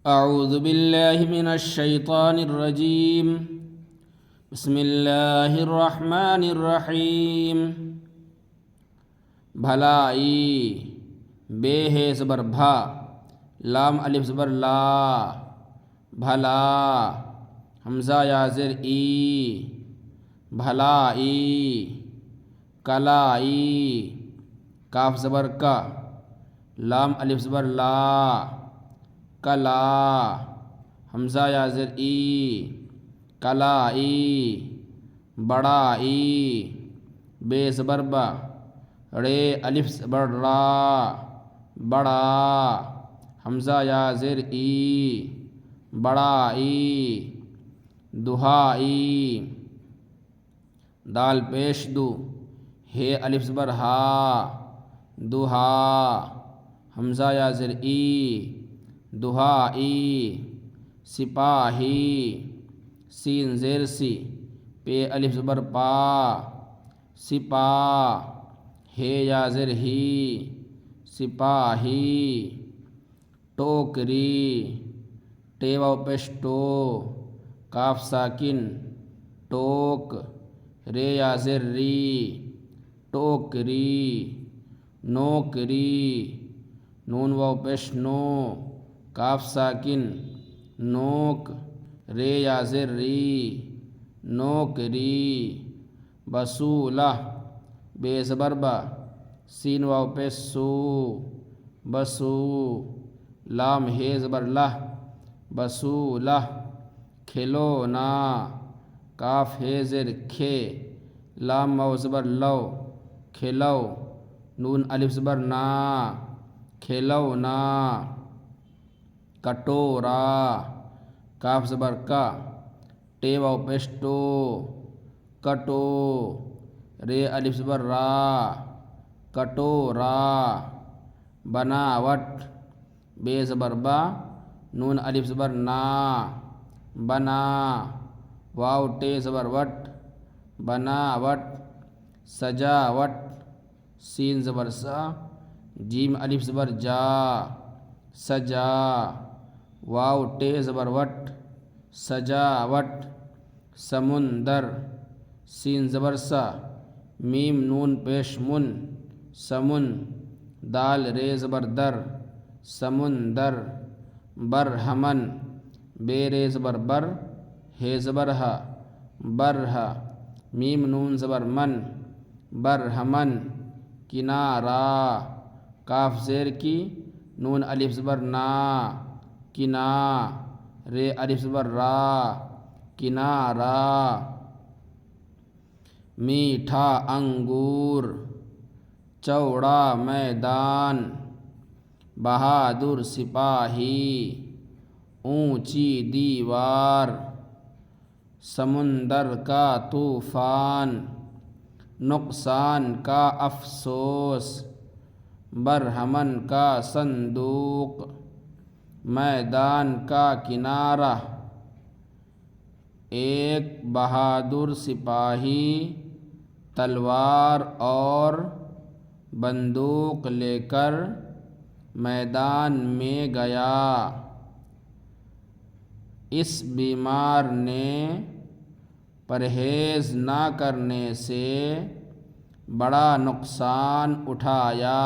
اعوذ باللہ من الشیطان الرجیم بسم اللہ الرحمن الرحیم بھلائی بے ہے زبر بھا لام الف زبر لا بھلا حمزہ یا زر ای بھلائی کلائی کاف زبر کا لام الف زبر لا کلا حمزہ یا زر ای کلائی بڑائی بے زبر با رے الف زبر را بڑا حمزہ یا زر ای بڑائی دہائی دال پیش دو ہے الف زبر ہا دہا حمزہ یا زر ای دہائی سپاہی سین زیر سی پے الف زبر پا سپا ہے یا زر ہی سپاہی ٹوکری ٹے واو پیش ٹو کاف ساکن ٹوک رے یا زر ری ٹوکری نوکری نون واو پیش نو کاف ساکن نوک رے یا زر ری نوکری بسولہ بے زبر با سین واو پیش سو بسو لام ہے زبر لہ بسولہ کھلونا کاف ہے زر کھے لام واو زبر لو کھلو نون الف زبر نا کھلونا کٹورا کاف زبر کا ٹے واو پیش ٹو کٹو رے الف زبر را کٹورا بناوٹ بے زبر با نون الف زبر نا بنا واو ٹے زبر وٹ بناوٹ سجاوٹ سین زبر سا جیم الف زبر جا سجا واو ٹے زبر وٹ سجاوٹ سمندر سین زبر سا میم نون پیش من سمن دال رے زبر در سمندر برہمن بے رے زبر بر ہے زبر ہا برہا میم نون زبر من برہمن کنارہ کاف زیر کی نون الف زبر نا کنا رے الف زبر را کنارہ میٹھا انگور چوڑا میدان بہادر سپاہی اونچی دیوار سمندر کا طوفان نقصان کا افسوس برہمن کا صندوق میدان کا کنارہ ایک بہادر سپاہی تلوار اور بندوق لے کر میدان میں گیا اس بیمار نے پرہیز نہ کرنے سے بڑا نقصان اٹھایا